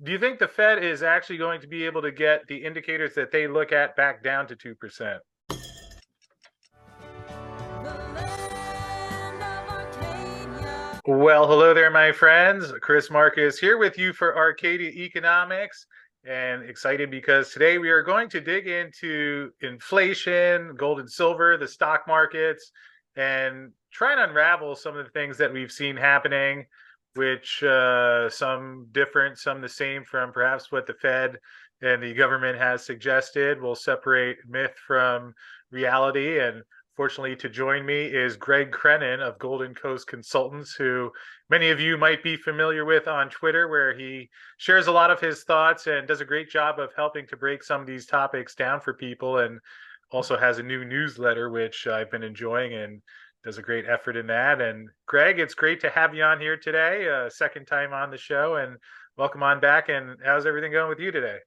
Do you think the Fed is actually going to be able to get the indicators that they look at back down to 2%? Well, hello there, my friends. Chris Marcus here with you for Arcadia Economics, and excited because today we are going to dig into inflation, gold and silver, the stock markets, and try and unravel some of the things that we've seen happening, which some different, some the same from perhaps what the Fed and the government has suggested. We'll separate myth from reality. And fortunately, to join me is Greg Crennan of Golden Coast Consultants, who many of you might be familiar with on Twitter, where he shares a lot of his thoughts and does a great job of helping to break some of these topics down for people, and also has a new newsletter, which I've been enjoying and does a great effort in that. And Greg, it's great to have you on here today, second time on the show, and welcome on back. And how's everything going with you today?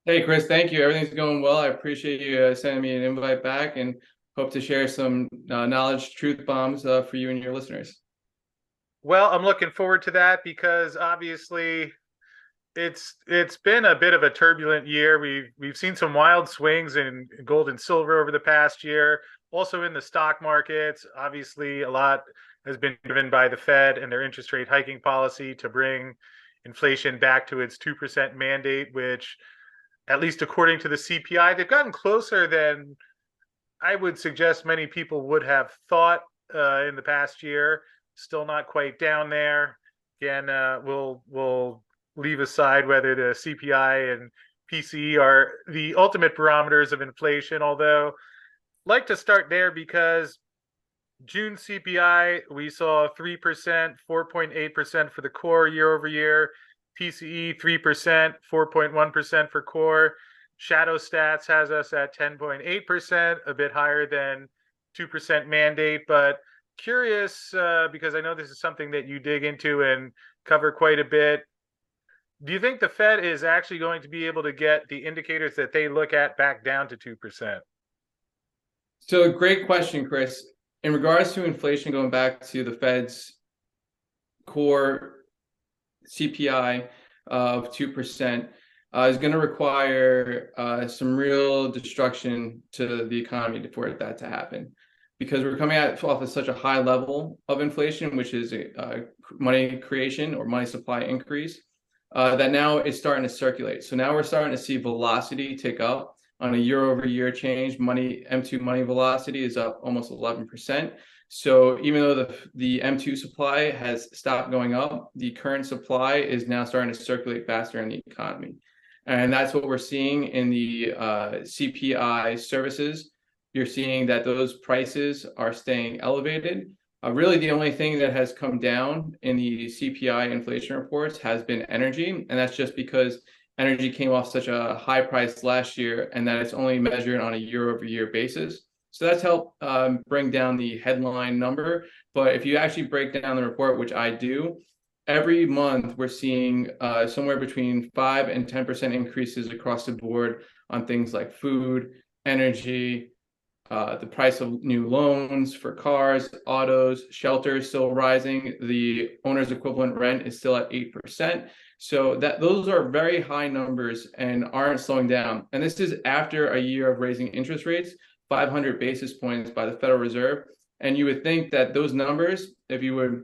Hey, Chris, thank you. Everything's going well. I appreciate you sending me an invite back and hope to share some knowledge, truth bombs for you and your listeners. Well, I'm looking forward to that because obviously it's been a bit of a turbulent year. We've seen some wild swings in gold and silver over the past year. Also in the stock markets, obviously a lot has been driven by the Fed and their interest rate hiking policy to bring inflation back to its 2% mandate, which, at least according to the CPI, they've gotten closer than I would suggest many people would have thought in the past year. Still not quite down there. Again, we'll leave aside whether the CPI and PCE are the ultimate barometers of inflation. Although, I'd like to start there because June CPI, we saw 3%, 4.8% for the core year over year. PCE 3%, 4.1% for core. Shadow Stats has us at 10.8%, a bit higher than 2% mandate. But curious, because I know this is something that you dig into and cover quite a bit. Do you think the Fed is actually going to be able to get the indicators that they look at back down to 2%? So, great question, Chris. In regards to inflation, going back to the Fed's core CPI of 2%, is going to require some real destruction to the economy for that to happen, because we're coming off of such a high level of inflation, which is money creation or money supply increase, that now it's starting to circulate. So now we're starting to see velocity tick up on a year-over-year change. M2 money velocity is up almost 11%. So even though the M2 supply has stopped going up, the current supply is now starting to circulate faster in the economy. And that's what we're seeing in the CPI services. You're seeing that those prices are staying elevated. Really, the only thing that has come down in the CPI inflation reports has been energy. And that's just because energy came off such a high price last year, and that it's only measured on a year-over-year basis. So that's helped bring down the headline number. But if you actually break down the report, which I do, every month we're seeing somewhere between 5 and 10% increases across the board on things like food, energy, the price of new loans for cars, autos, shelters still rising. The owner's equivalent rent is still at 8%. So those are very high numbers and aren't slowing down. And this is after a year of raising interest rates, 500 basis points by the Federal Reserve. And you would think that those numbers, if you would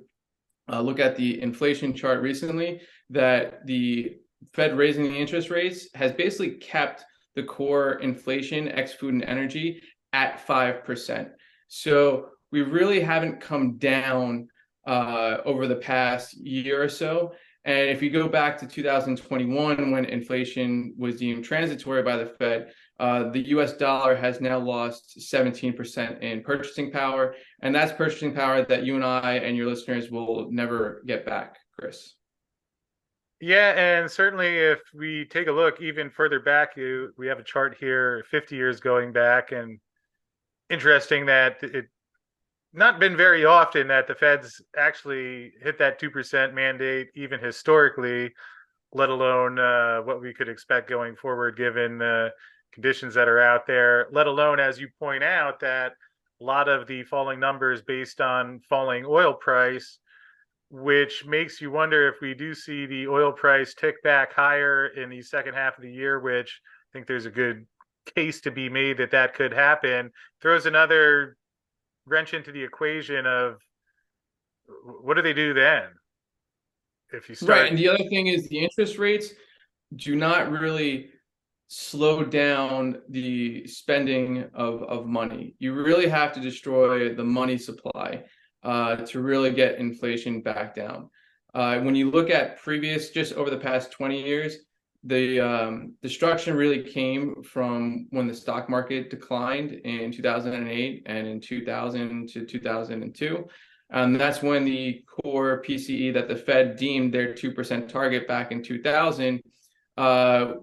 look at the inflation chart recently, that the Fed raising the interest rates has basically kept the core inflation, ex food and energy, at 5%. So we really haven't come down over the past year or so. And if you go back to 2021, when inflation was deemed transitory by the Fed, the US dollar has now lost 17% in purchasing power. And that's purchasing power that you and I and your listeners will never get back, Chris. Yeah, and certainly if we take a look even further back, we have a chart here, 50 years going back, and interesting that it not been very often that the Feds actually hit that 2% mandate, even historically, let alone what we could expect going forward, given the conditions that are out there, let alone, as you point out, that a lot of the falling numbers based on falling oil price which makes you wonder if we do see the oil price tick back higher in the second half of the year, which I think there's a good case to be made that that could happen, throws another wrench into the equation of what do they do then if you Right. start. And the other thing is the interest rates do not really slow down the spending of money. You really have to destroy the money supply to really get inflation back down. When you look at previous, just over the past 20 years, the destruction really came from when the stock market declined in 2008 and in 2000 to 2002. And that's when the core PCE that the Fed deemed their 2% target back in 2000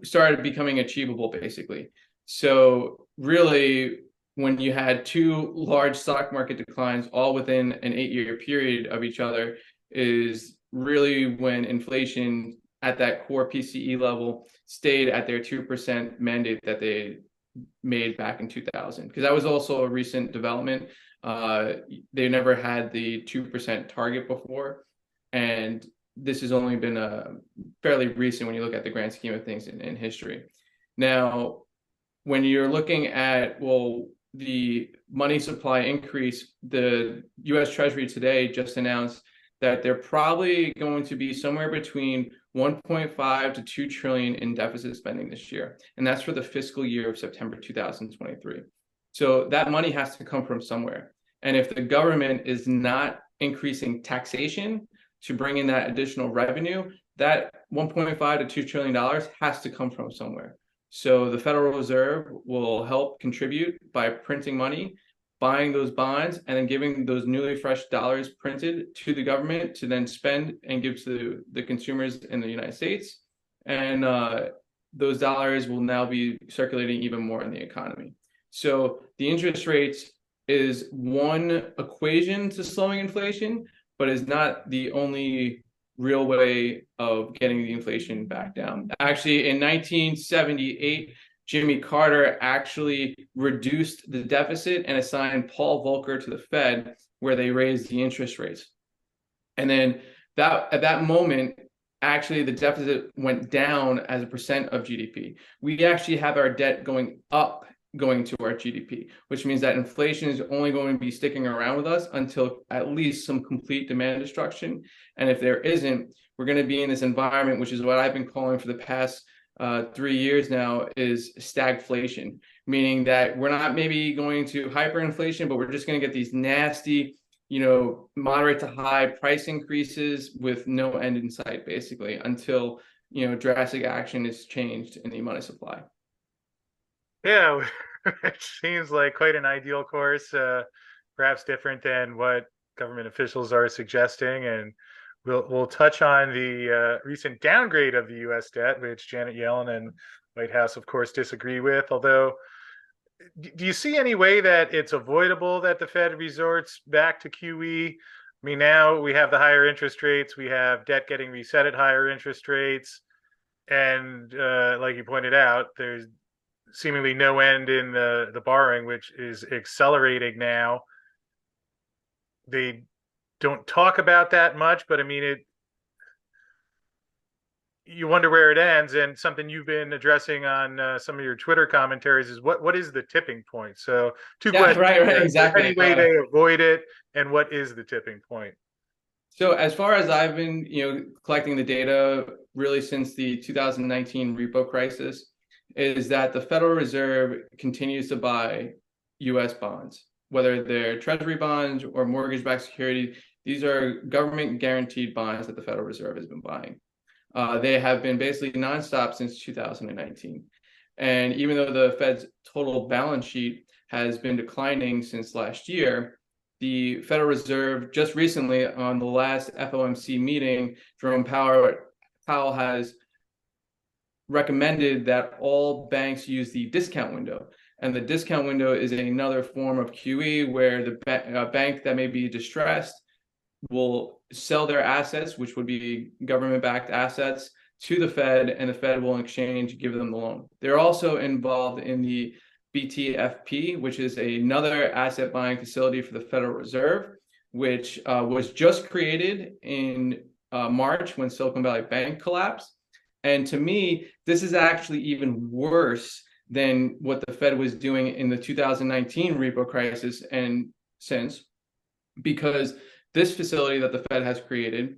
started becoming achievable, basically. So really, when you had two large stock market declines all within an 8-year period of each other, is really when inflation at that core PCE level stayed at their 2% mandate that they made back in 2000. Because that was also a recent development. They never had the 2% target before. And this has only been fairly recent when you look at the grand scheme of things in history. Now, when you're looking at, well, the money supply increase, the US Treasury today just announced that they're probably going to be somewhere between 1.5 to 2 trillion in deficit spending this year. And that's for the fiscal year of September 2023. So that money has to come from somewhere. And if the government is not increasing taxation to bring in that additional revenue, that 1.5 to 2 trillion dollars has to come from somewhere. So the Federal Reserve will help contribute by printing money, buying those bonds, and then giving those newly fresh dollars printed to the government to then spend and give to the consumers in the United States. And those dollars will now be circulating even more in the economy. So the interest rates is one equation to slowing inflation, but is not the only real way of getting the inflation back down. Actually, in 1978, Jimmy Carter actually reduced the deficit and assigned Paul Volcker to the Fed, where they raised the interest rates. And then at that moment, actually the deficit went down as a percent of GDP. We actually have our debt going up, going to our GDP, which means that inflation is only going to be sticking around with us until at least some complete demand destruction. And if there isn't, we're going to be in this environment, which is what I've been calling for the past 3 years now, is stagflation, meaning that we're not maybe going to hyperinflation, but we're just going to get these nasty, moderate to high price increases with no end in sight, basically, until, drastic action is changed in the money supply. Yeah, it seems like quite an ideal course, perhaps different than what government officials are suggesting. And we'll touch on the recent downgrade of the U.S. debt, which Janet Yellen and White House, of course, disagree with. Although, do you see any way that it's avoidable that the Fed resorts back to QE? I mean, now we have the higher interest rates, we have debt getting reset at higher interest rates, and like you pointed out, there's seemingly no end in the borrowing, which is accelerating now. They don't talk about that much, but I mean, you wonder where it ends. And something you've been addressing on some of your Twitter commentaries is what is the tipping point? So two Yeah, questions: right, is there exactly. any way they avoid it, and what is the tipping point? So as far as I've been, collecting the data really since the 2019 repo crisis, is that the Federal Reserve continues to buy U.S. bonds, whether they're treasury bonds or mortgage-backed securities. These are government guaranteed bonds that the Federal Reserve has been buying. They have been basically nonstop since 2019. And even though the Fed's total balance sheet has been declining since last year, the Federal Reserve just recently on the last FOMC meeting, Jerome Powell has recommended that all banks use the discount window. And the discount window is another form of QE where the bank that may be distressed will sell their assets, which would be government-backed assets, to the Fed, and the Fed will in exchange give them the loan. They're also involved in the BTFP, which is another asset buying facility for the Federal Reserve, which was just created in March when Silicon Valley Bank collapsed. And to me, this is actually even worse than what the Fed was doing in the 2019 repo crisis and since, because this facility that the Fed has created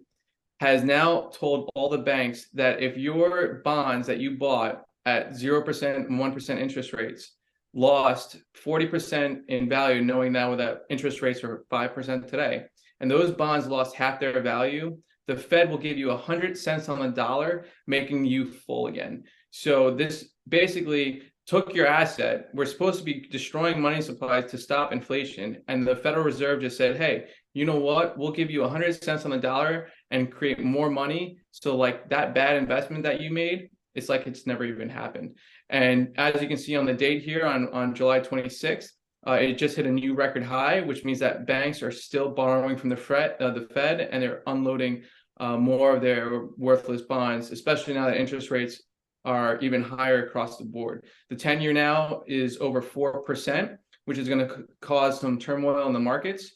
has now told all the banks that if your bonds that you bought at 0% and 1% interest rates lost 40% in value, knowing now that interest rates are 5% today, and those bonds lost half their value, the Fed will give you 100 cents on the dollar, making you full again. So this basically took your asset. We're supposed to be destroying money supplies to stop inflation. And the Federal Reserve just said, hey, you know what? We'll give you 100 cents on the dollar and create more money. So like that bad investment that you made, it's like it's never even happened. And as you can see on the date here on July 26th, it just hit a new record high, which means that banks are still borrowing from the Fed, and they're unloading more of their worthless bonds, especially now that interest rates are even higher across the board. The 10-year now is over 4%, which is going to cause some turmoil in the markets.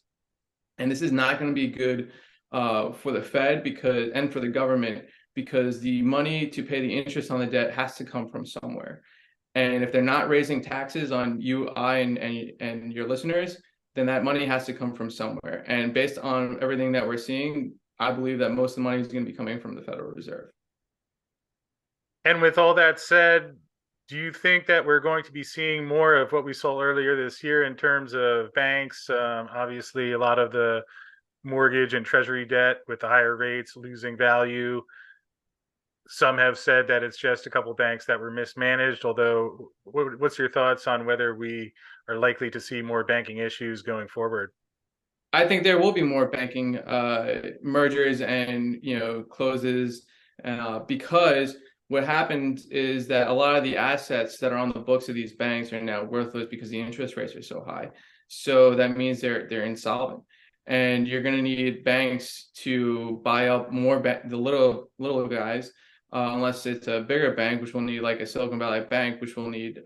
And this is not going to be good for the Fed and for the government, because the money to pay the interest on the debt has to come from somewhere. And if they're not raising taxes on you, I, and your listeners, then that money has to come from somewhere. And based on everything that we're seeing, I believe that most of the money is going to be coming from the Federal Reserve. And with all that said, do you think that we're going to be seeing more of what we saw earlier this year in terms of banks? Obviously, a lot of the mortgage and treasury debt with the higher rates losing value. Some have said that it's just a couple of banks that were mismanaged. Although, what's your thoughts on whether we are likely to see more banking issues going forward? I think there will be more banking mergers and closes, because what happened is that a lot of the assets that are on the books of these banks are now worthless because the interest rates are so high. So that means they're insolvent, and you're going to need banks to buy up more the little guys, unless it's a bigger bank, which will need like a Silicon Valley Bank, which will need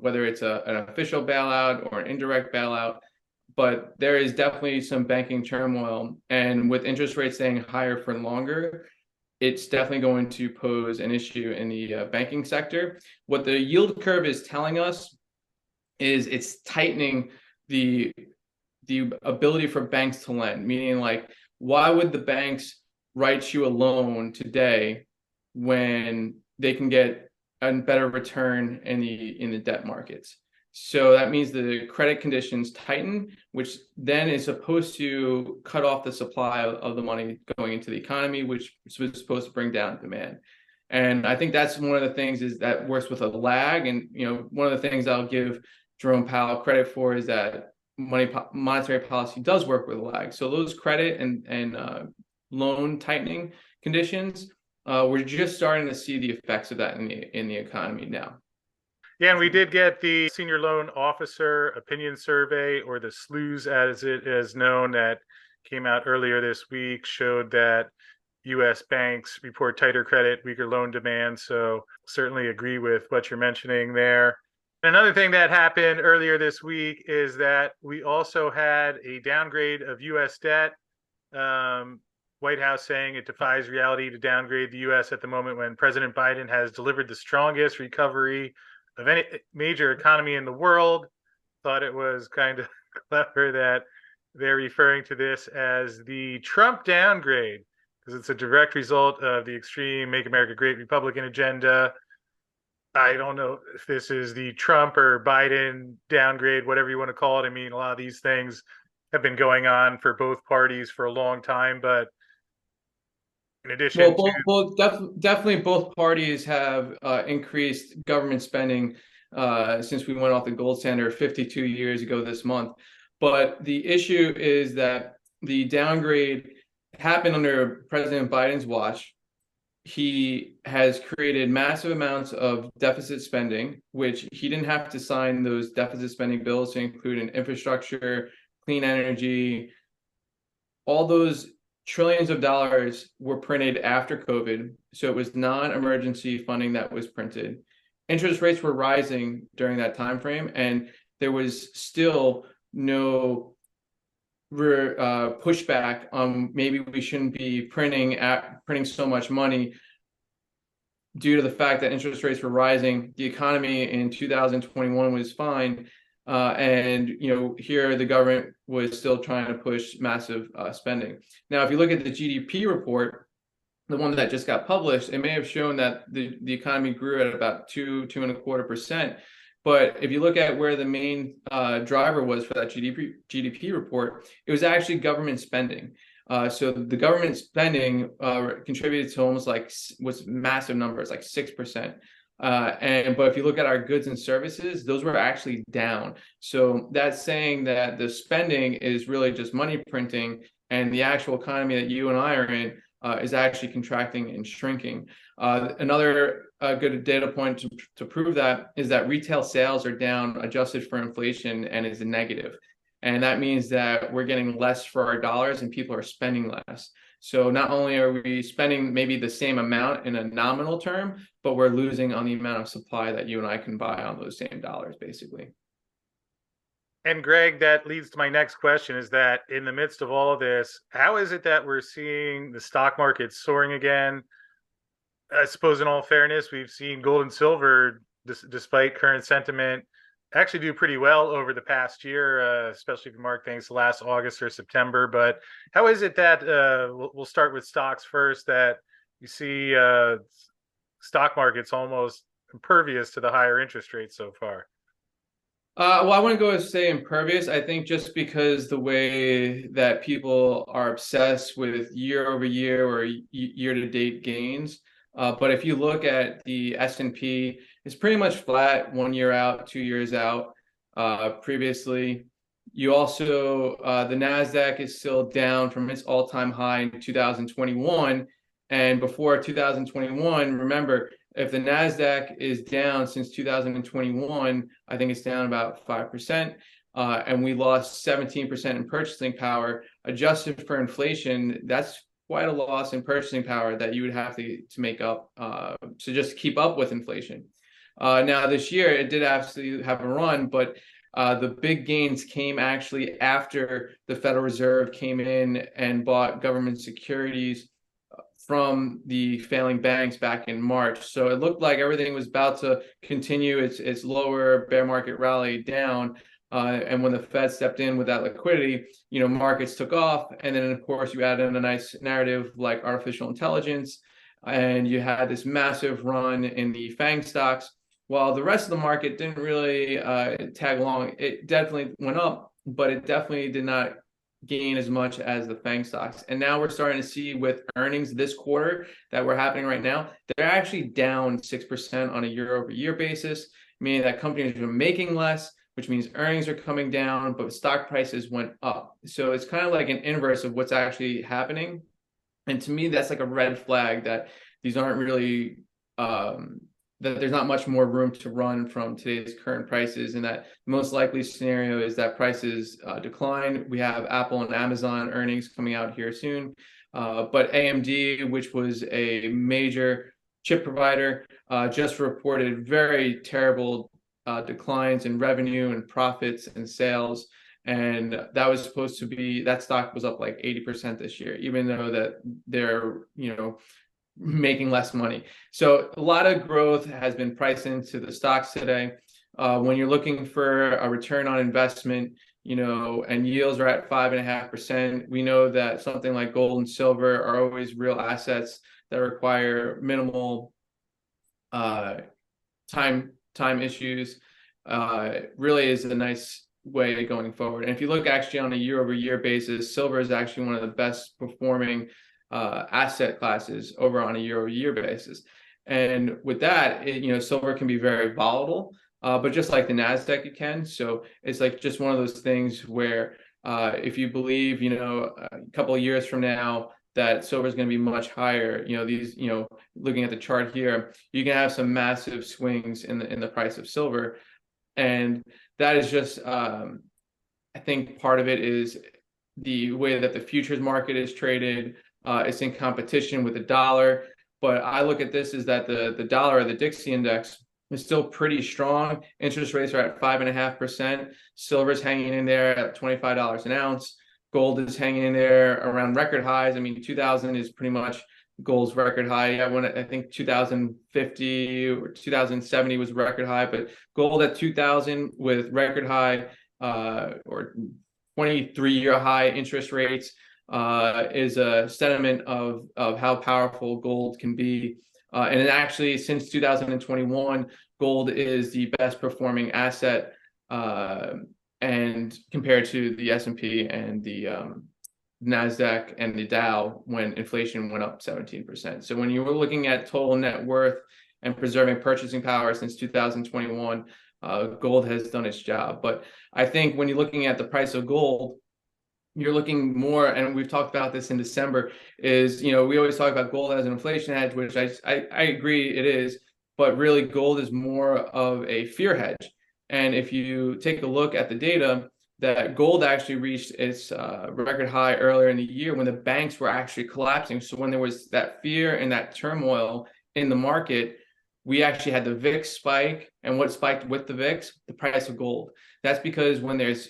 whether it's an official bailout or an indirect bailout. But there is definitely some banking turmoil, and with interest rates staying higher for longer, it's definitely going to pose an issue in the banking sector. What the yield curve is telling us is it's tightening the ability for banks to lend, meaning like, why would the banks write you a loan today when they can get a better return in the debt markets? So that means the credit conditions tighten, which then is supposed to cut off the supply of the money going into the economy, which is supposed to bring down demand. And I think that's one of the things is that works with a lag. And one of the things I'll give Jerome Powell credit for is that monetary policy does work with a lag. So those credit and loan tightening conditions, we're just starting to see the effects of that in the economy now. Yeah, and we did get the Senior Loan Officer Opinion Survey, or the SLOOS as it is known, that came out earlier this week, showed that U.S. banks report tighter credit, weaker loan demand. So certainly agree with what you're mentioning there. Another thing that happened earlier this week is that we also had a downgrade of U.S. debt. White House saying it defies reality to downgrade the U.S. at the moment when President Biden has delivered the strongest recovery of any major economy in the world. Thought it was kind of clever that they're referring to this as the Trump downgrade, because it's a direct result of the extreme Make America Great Republican agenda. I don't know if this is the Trump or Biden downgrade, whatever you want to call it. I mean, a lot of these things have been going on for both parties for a long time, but in addition definitely both parties have increased government spending since we went off the gold standard 52 years ago this month. But the issue is that the downgrade happened under President Biden's watch. He has created massive amounts of deficit spending, which he didn't have to sign those deficit spending bills to include in infrastructure, clean energy. All those trillions of dollars were printed after COVID, so it was non-emergency funding that was printed. Interest rates were rising during that time frame, and there was still no pushback on maybe we shouldn't be printing so much money due to the fact that interest rates were rising. The economy in 2021 was fine, and here the government was still trying to push massive spending. Now, if you look at the GDP report, the one that just got published, it may have shown that the economy grew at about 2.25%. But if you look at where the main driver was for that GDP report, it was actually government spending. So the government spending contributed to almost was massive numbers, like 6%. But if you look at our goods and services, those were actually down. So that's saying that the spending is really just money printing, and the actual economy that you and I are in is actually contracting and shrinking. Another good data point to prove that is that retail sales are down, adjusted for inflation, and is a negative. And that means that we're getting less for our dollars and people are spending less. So not only are we spending maybe the same amount in a nominal term, but we're losing on the amount of supply that you and I can buy on those same dollars, basically. And Greg, that leads to my next question, is that in the midst of all of this, how is it that we're seeing the stock market soaring again? I suppose in all fairness, we've seen gold and silver, despite current sentiment, actually do pretty well over the past year, especially if you mark things to last August or September. But how is it that, we'll start with stocks first, that you see stock markets almost impervious to the higher interest rates so far? Well, I want to go and say impervious. I think just because the way that people are obsessed with year over year or year to date gains. But if you look at the S&P, it's pretty much flat 1 year out, 2 years out. Previously, you also the Nasdaq is still down from its all-time high in 2021, and before 2021, remember, if the Nasdaq is down since 2021, I think it's down about 5%, and we lost 17% in purchasing power. Adjusted for inflation, that's quite a loss in purchasing power that you would have to make up to just keep up with inflation. Now this year it did absolutely have a run, but the big gains came actually after the Federal Reserve came in and bought government securities from the failing banks back in March. So it looked like everything was about to continue its lower bear market rally down. And when the Fed stepped in with that liquidity, markets took off. And then, of course, you add in a nice narrative like artificial intelligence, and you had this massive run in the FANG stocks. While the rest of the market didn't really tag along, it definitely went up, but it definitely did not gain as much as the FANG stocks. And now we're starting to see with earnings this quarter that we're happening right now, they're actually down 6% on a year over year basis, meaning that companies are making less, which means earnings are coming down, but stock prices went up. So it's kind of like an inverse of what's actually happening. And to me, that's like a red flag that these aren't really, that there's not much more room to run from today's current prices, and that the most likely scenario is that prices decline. We have Apple and Amazon earnings coming out here soon, but AMD, which was a major chip provider, just reported very terrible declines in revenue and profits and sales. And that was supposed to be, that stock was up like 80% this year, even though that they're, making less money. So a lot of growth has been priced into the stocks today. When you're looking for a return on investment, and yields are at 5.5%, we know that something like gold and silver are always real assets that require minimal time issues. Really is a nice way going forward. And if you look actually on a year over year basis, silver is actually one of the best performing asset classes over on a year over year basis. And with that, silver can be very volatile, but just like the Nasdaq, it can. So it's like just one of those things where if you believe, a couple of years from now that silver is going to be much higher, looking at the chart here, you can have some massive swings in the price of silver. And that is just, I think part of it is the way that the futures market is traded. It's in competition with the dollar, but I look at this as that the dollar, or the Dixie index, is still pretty strong. Interest rates are at 5.5%. Silver's hanging in there at $25 an ounce. Gold is hanging in there around record highs. I mean, 2000 is pretty much gold's record high. I think 2050 or 2070 was record high, but gold at 2000 with record high or 23-year high interest rates is a sentiment of how powerful gold can be. And actually, since 2021, gold is the best performing asset, and compared to the S&P and the NASDAQ and the Dow when inflation went up 17%. So when you were looking at total net worth and preserving purchasing power since 2021, gold has done its job. But I think when you're looking at the price of gold, you're looking more, and we've talked about this in December, is, we always talk about gold as an inflation hedge, which I agree it is, but really gold is more of a fear hedge. And if you take a look at the data, that gold actually reached its record high earlier in the year when the banks were actually collapsing. So when there was that fear and that turmoil in the market, we actually had the VIX spike. And what spiked with the VIX? The price of gold. That's because when there's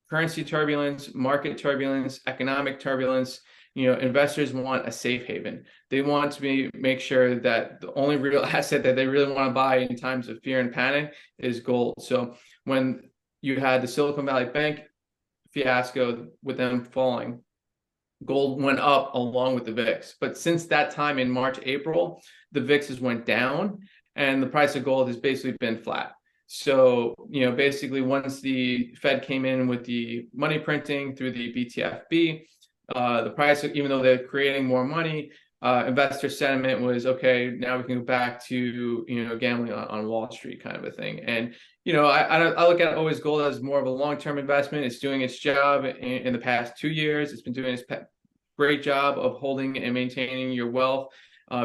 currency turbulence, market turbulence, economic turbulence, investors want a safe haven. They want to make sure that the only real asset that they really want to buy in times of fear and panic is gold. So when you had the Silicon Valley Bank fiasco with them falling, gold went up along with the VIX. But since that time in March, April, the VIX has went down and the price of gold has basically been flat. So, basically once the Fed came in with the money printing through the BTFP, the price, even though they're creating more money, investor sentiment was, okay, now we can go back to, gambling on Wall Street kind of a thing. And, I look at always gold as more of a long-term investment. It's doing its job in the past 2 years. It's been doing its great job of holding and maintaining your wealth,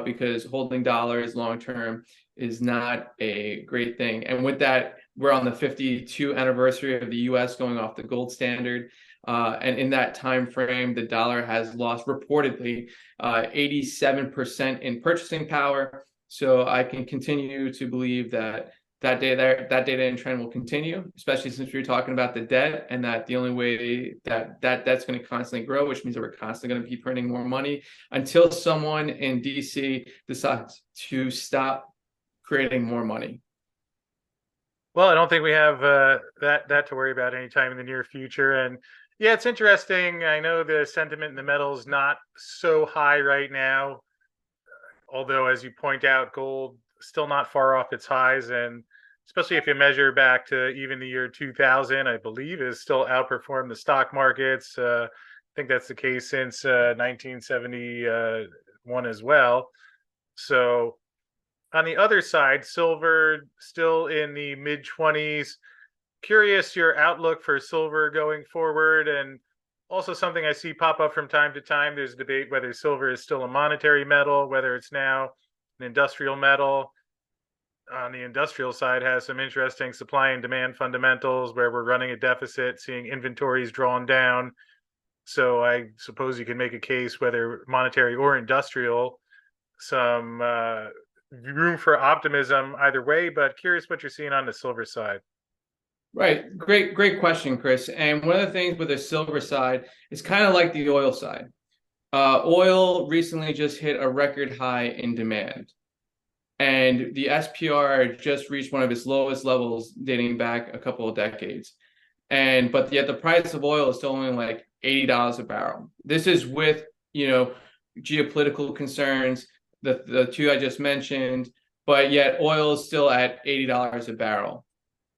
because holding dollars long-term is not a great thing. And with that, we're on the 52 anniversary of the US going off the gold standard. And in that time frame, the dollar has lost reportedly 87% in purchasing power. So I can continue to believe that data and trend will continue, especially since we were talking about the debt, and that the only way that's going to constantly grow, which means that we're constantly going to be printing more money until someone in DC decides to stop creating more money. Well, I don't think we have that to worry about anytime in the near future. And yeah, it's interesting. I know the sentiment in the metal is not so high right now, although, as you point out, gold still not far off its highs, and especially if you measure back to even the year 2000, I believe, is still outperformed the stock markets. I think that's the case since 1971 as well. So on the other side, silver still in the mid 20s. Curious your outlook for silver going forward, and also something I see pop up from time to time. There's a debate whether silver is still a monetary metal, whether it's now an industrial metal. On the industrial side, has some interesting supply and demand fundamentals where we're running a deficit, seeing inventories drawn down. So I suppose you can make a case, whether monetary or industrial, some room for optimism either way, but curious what you're seeing on the silver side. Right. Great question, Chris. And one of the things with the silver side is kind of like the oil side. Oil recently just hit a record high in demand. And the SPR just reached one of its lowest levels dating back a couple of decades. But yet the price of oil is still only like $80 a barrel. This is with, geopolitical concerns, the two I just mentioned, but yet oil is still at $80 a barrel.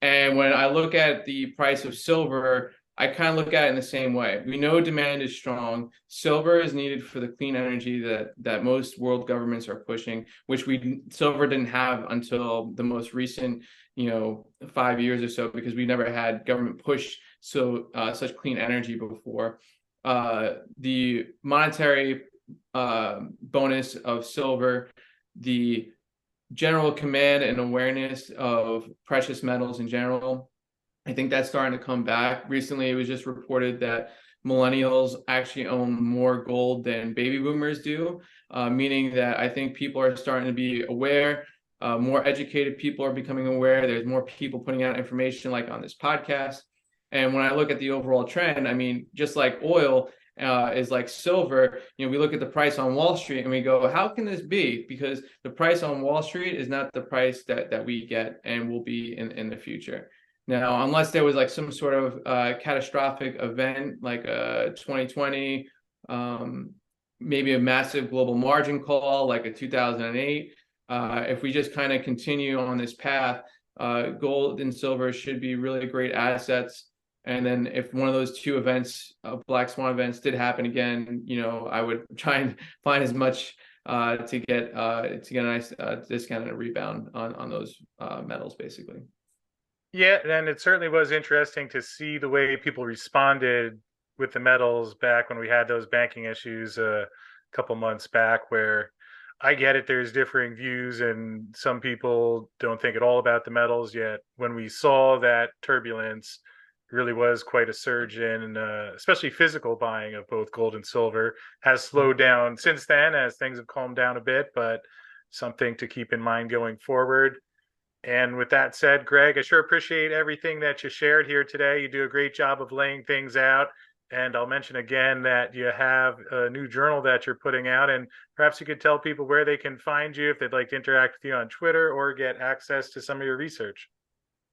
And when I look at the price of silver, I kind of look at it in the same way. We know demand is strong. Silver is needed for the clean energy that most world governments are pushing, which silver didn't have until the most recent, 5 years or so, because we never had government push such clean energy before. The monetary bonus of silver, the general command and awareness of precious metals in general, I think that's starting to come back. Recently, it was just reported that millennials actually own more gold than baby boomers do, meaning that I think people are starting to be aware. More educated people are becoming aware. There's more people putting out information like on this podcast. And when I look at the overall trend, I mean, just like oil is like silver, we look at the price on Wall Street and we go, how can this be? Because the price on Wall Street is not the price that we get and will be in the future. Now, unless there was like some sort of catastrophic event like 2020, maybe a massive global margin call like a 2008, if we just kind of continue on this path, gold and silver should be really great assets. And then if one of those two events, black swan events, did happen again, I would try and find as much to get a nice discount and a rebound on those metals, basically. Yeah, and it certainly was interesting to see the way people responded with the metals back when we had those banking issues a couple months back, where I get it, there's differing views, and some people don't think at all about the metals. Yet, when we saw that turbulence, really was quite a surge in, especially physical buying of both gold and silver, has slowed down since then as things have calmed down a bit, but something to keep in mind going forward. And with that said, Greg, I sure appreciate everything that you shared here today. You do a great job of laying things out. And I'll mention again that you have a new journal that you're putting out, and perhaps you could tell people where they can find you if they'd like to interact with you on Twitter or get access to some of your research.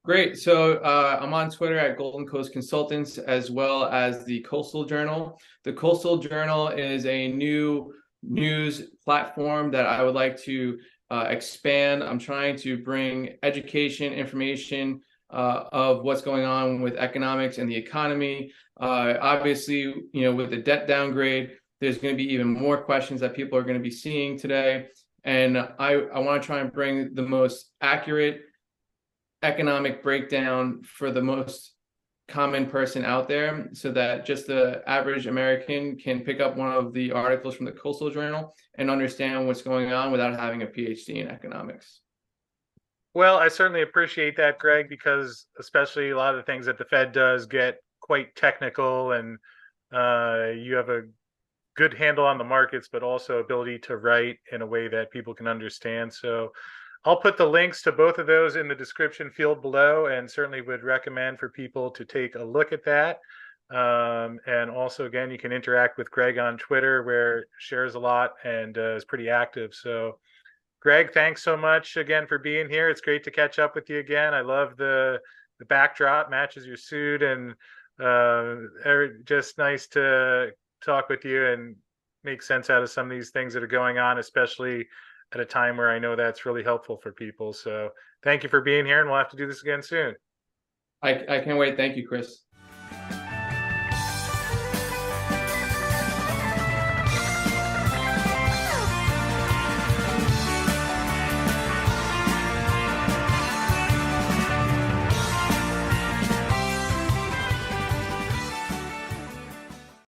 Great. So I'm on Twitter at Golden Coast Consultants, as well as the Coastal Journal. The Coastal Journal is a new news platform that I would like to expand. I'm trying to bring education, information of what's going on with economics and the economy. Obviously, with the debt downgrade, there's going to be even more questions that people are going to be seeing today. And I want to try and bring the most accurate economic breakdown for the most common person out there, so that just the average American can pick up one of the articles from the Coastal Journal and understand what's going on without having a PhD in economics. Well, I certainly appreciate that, Greg, because especially a lot of the things that the Fed does get quite technical, and you have a good handle on the markets, but also ability to write in a way that people can understand. So I'll put the links to both of those in the description field below, and certainly would recommend for people to take a look at that. And also, again, you can interact with Greg on Twitter, where shares a lot and is pretty active. So Greg, thanks so much again for being here. It's great to catch up with you again. I love the backdrop, matches your suit, and just nice to talk with you and make sense out of some of these things that are going on, especially at a time where I know that's really helpful for people. So thank you for being here, and we'll have to do this again soon. I can't wait. Thank you, Chris.